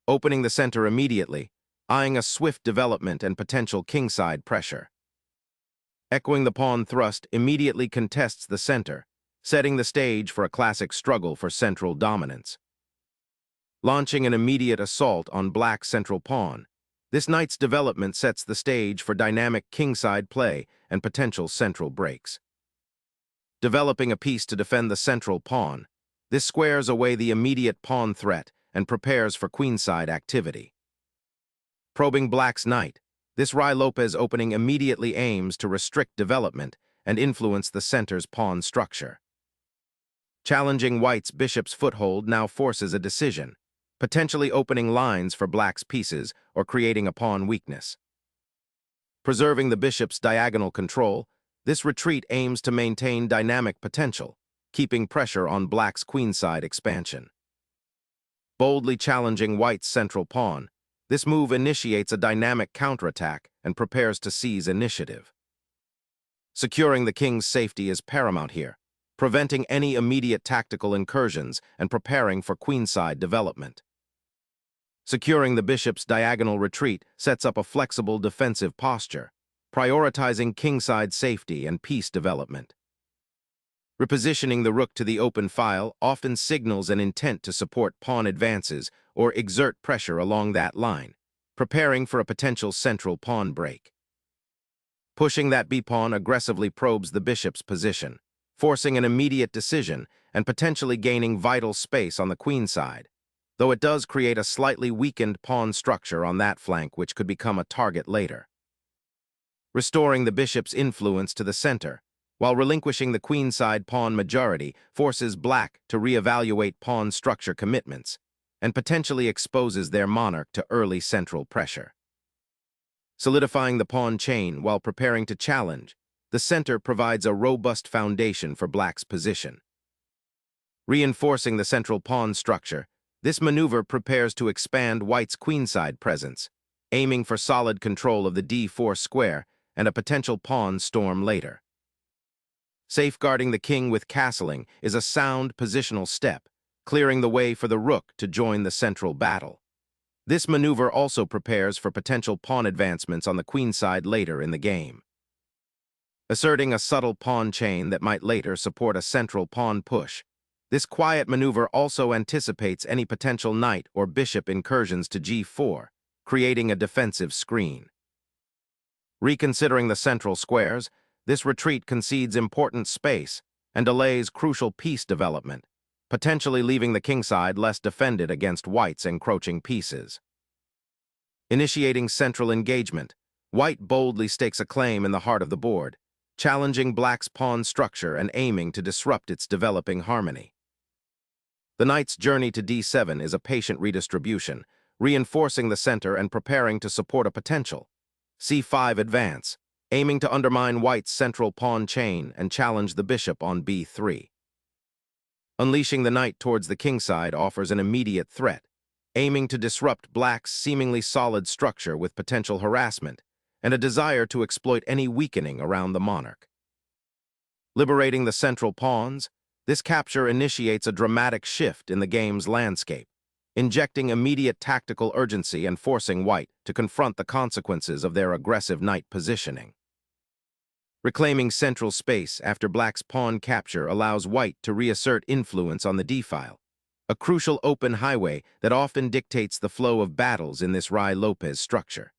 opening the center immediately, eyeing a swift development and potential kingside pressure. Echoing the pawn thrust immediately contests the center, setting the stage for a classic struggle for central dominance. Launching an immediate assault on black's central pawn, this knight's development sets the stage for dynamic kingside play and potential central breaks. Developing a piece to defend the central pawn, this squares away the immediate pawn threat and prepares for queenside activity. Probing black's knight, this Ruy-Lopez opening immediately aims to restrict development and influence the center's pawn structure. Challenging white's bishop's foothold now forces a decision, potentially opening lines for black's pieces or creating a pawn weakness. Preserving the bishop's diagonal control, this retreat aims to maintain dynamic potential, keeping pressure on black's queenside expansion. Boldly challenging white's central pawn, this move initiates a dynamic counterattack and prepares to seize initiative. Securing the king's safety is paramount here, preventing any immediate tactical incursions and preparing for queenside development. Securing the bishop's diagonal retreat sets up a flexible defensive posture, prioritizing kingside safety and piece development. Repositioning the rook to the open file often signals an intent to support pawn advances or exert pressure along that line, preparing for a potential central pawn break. Pushing that b-pawn aggressively probes the bishop's position, forcing an immediate decision and potentially gaining vital space on the queenside, though it does create a slightly weakened pawn structure on that flank which could become a target later. Restoring the bishop's influence to the center, while relinquishing the queenside pawn majority, forces black to reevaluate pawn structure commitments and potentially exposes their monarch to early central pressure. Solidifying the pawn chain while preparing to challenge, the center provides a robust foundation for black's position. Reinforcing the central pawn structure, this maneuver prepares to expand white's queenside presence, aiming for solid control of the d4 square and a potential pawn storm later. Safeguarding the king with castling is a sound positional step, clearing the way for the rook to join the central battle. This maneuver also prepares for potential pawn advancements on the queenside later in the game. Asserting a subtle pawn chain that might later support a central pawn push, this quiet maneuver also anticipates any potential knight or bishop incursions to g4, creating a defensive screen. Reconsidering the central squares, this retreat concedes important space and delays crucial piece development, potentially leaving the kingside less defended against white's encroaching pieces. Initiating central engagement, white boldly stakes a claim in the heart of the board, challenging black's pawn structure and aiming to disrupt its developing harmony. The knight's journey to d7 is a patient redistribution, reinforcing the center and preparing to support a potential c5 advance, aiming to undermine white's central pawn chain and challenge the bishop on b3. Unleashing the knight towards the kingside offers an immediate threat, aiming to disrupt black's seemingly solid structure with potential harassment and a desire to exploit any weakening around the monarch. Liberating the central pawns, this capture initiates a dramatic shift in the game's landscape, injecting immediate tactical urgency and forcing white to confront the consequences of their aggressive knight positioning. Reclaiming central space after black's pawn capture allows white to reassert influence on the d-file, a crucial open highway that often dictates the flow of battles in this Ruy-Lopez structure.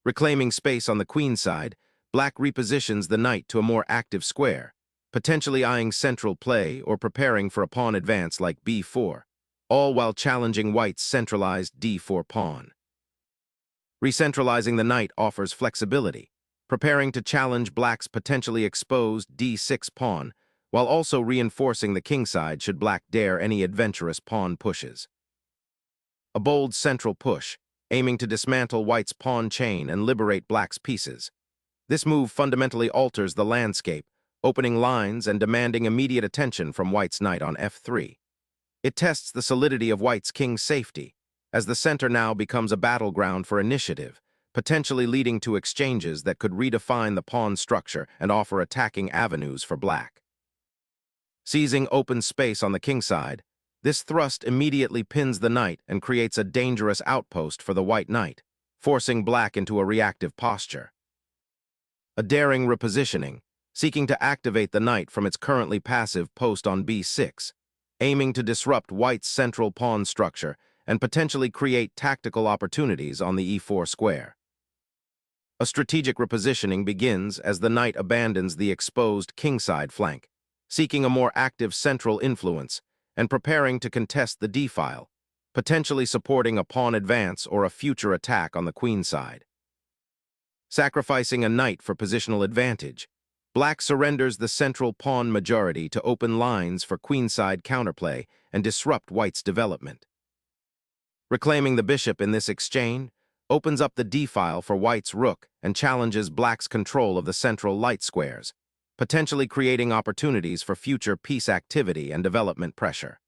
Reclaiming space on the queenside, black repositions the knight to a more active square, potentially eyeing central play or preparing for a pawn advance like b4, all while challenging white's centralized d4 pawn. Recentralizing the knight offers flexibility, preparing to challenge black's potentially exposed d6 pawn, while also reinforcing the kingside should black dare any adventurous pawn pushes. A bold central push, aiming to dismantle white's pawn chain and liberate black's pieces. This move fundamentally alters the landscape, opening lines and demanding immediate attention from white's knight on f3. It tests the solidity of white's king's safety, as the center now becomes a battleground for initiative, potentially leading to exchanges that could redefine the pawn structure and offer attacking avenues for black. Seizing open space on the kingside, This thrust immediately pins the knight and creates a dangerous outpost for the white knight, forcing black into a reactive posture. A daring repositioning, seeking to activate the knight from its currently passive post on b6, aiming to disrupt white's central pawn structure and potentially create tactical opportunities on the e4 square. A strategic repositioning begins as the knight abandons the exposed kingside flank, seeking a more active central influence and preparing to contest the d-file, potentially supporting a pawn advance or a future attack on the queenside. Sacrificing a knight for positional advantage, black surrenders the central pawn majority to open lines for queenside counterplay and disrupt white's development. Reclaiming the bishop in this exchange opens up the d-file for white's rook and challenges black's control of the central light squares, potentially creating opportunities for future piece activity and development pressure.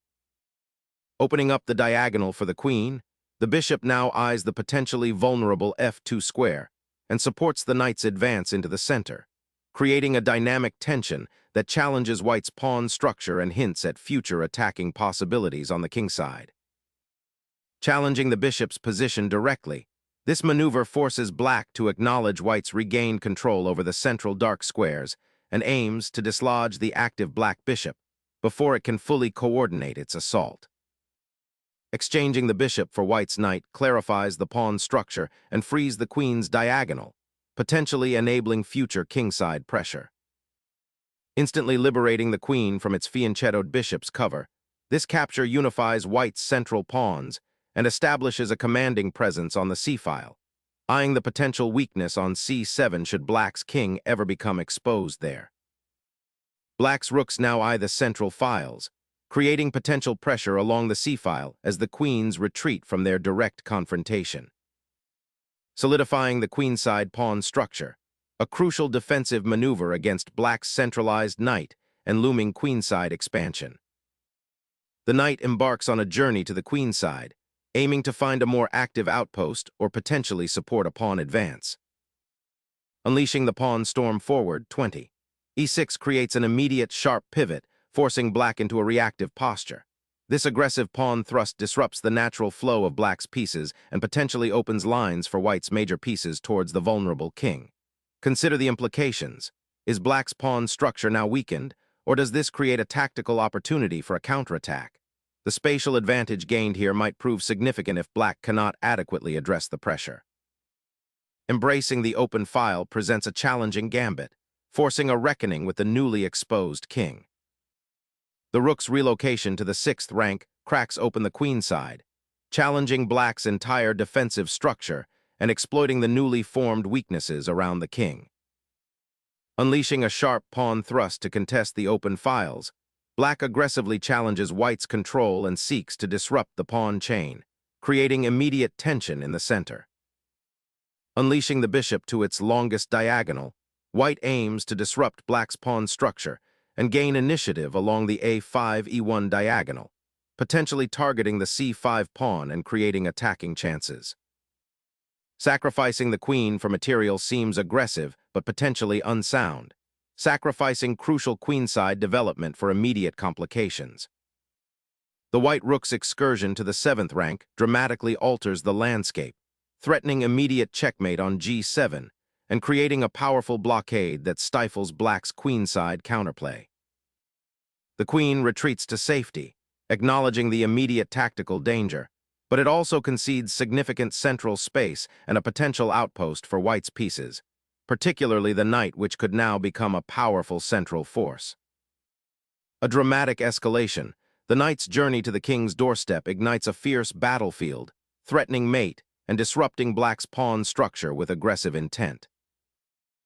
Opening up the diagonal for the queen, the bishop now eyes the potentially vulnerable f2 square and supports the knight's advance into the center, creating a dynamic tension that challenges white's pawn structure and hints at future attacking possibilities on the kingside. Challenging the bishop's position directly, this maneuver forces black to acknowledge white's regained control over the central dark squares and aims to dislodge the active black bishop before it can fully coordinate its assault. Exchanging the bishop for white's knight clarifies the pawn structure and frees the queen's diagonal, potentially enabling future kingside pressure. Instantly liberating the queen from its fianchettoed bishop's cover, this capture unifies white's central pawns and establishes a commanding presence on the c-file, eyeing the potential weakness on c7 should black's king ever become exposed there. Black's rooks now eye the central files, creating potential pressure along the c-file as the queens retreat from their direct confrontation. Solidifying the queenside pawn structure, a crucial defensive maneuver against black's centralized knight and looming queenside expansion. The knight embarks on a journey to the queenside, aiming to find a more active outpost or potentially support a pawn advance. Unleashing the pawn storm forward, 20. e6 creates an immediate sharp pivot, forcing black into a reactive posture. This aggressive pawn thrust disrupts the natural flow of black's pieces and potentially opens lines for white's major pieces towards the vulnerable king. Consider the implications. Is black's pawn structure now weakened, or does this create a tactical opportunity for a counterattack? The spatial advantage gained here might prove significant if black cannot adequately address the pressure. Embracing the open file presents a challenging gambit, forcing a reckoning with the newly exposed king. The rook's relocation to the 6th rank cracks open the queenside, challenging black's entire defensive structure and exploiting the newly formed weaknesses around the king. Unleashing a sharp pawn thrust to contest the open files, black aggressively challenges white's control and seeks to disrupt the pawn chain, creating immediate tension in the center. Unleashing the bishop to its longest diagonal, white aims to disrupt black's pawn structure and gain initiative along the a5-e1 diagonal, potentially targeting the c5 pawn and creating attacking chances. Sacrificing the queen for material seems aggressive but potentially unsound, sacrificing crucial queenside development for immediate complications. The white rook's excursion to the 7th rank dramatically alters the landscape, threatening immediate checkmate on g7 and creating a powerful blockade that stifles black's queenside counterplay. The queen retreats to safety, acknowledging the immediate tactical danger, but it also concedes significant central space and a potential outpost for white's pieces, particularly the knight, which could now become a powerful central force. A dramatic escalation, the knight's journey to the king's doorstep ignites a fierce battlefield, threatening mate and disrupting black's pawn structure with aggressive intent.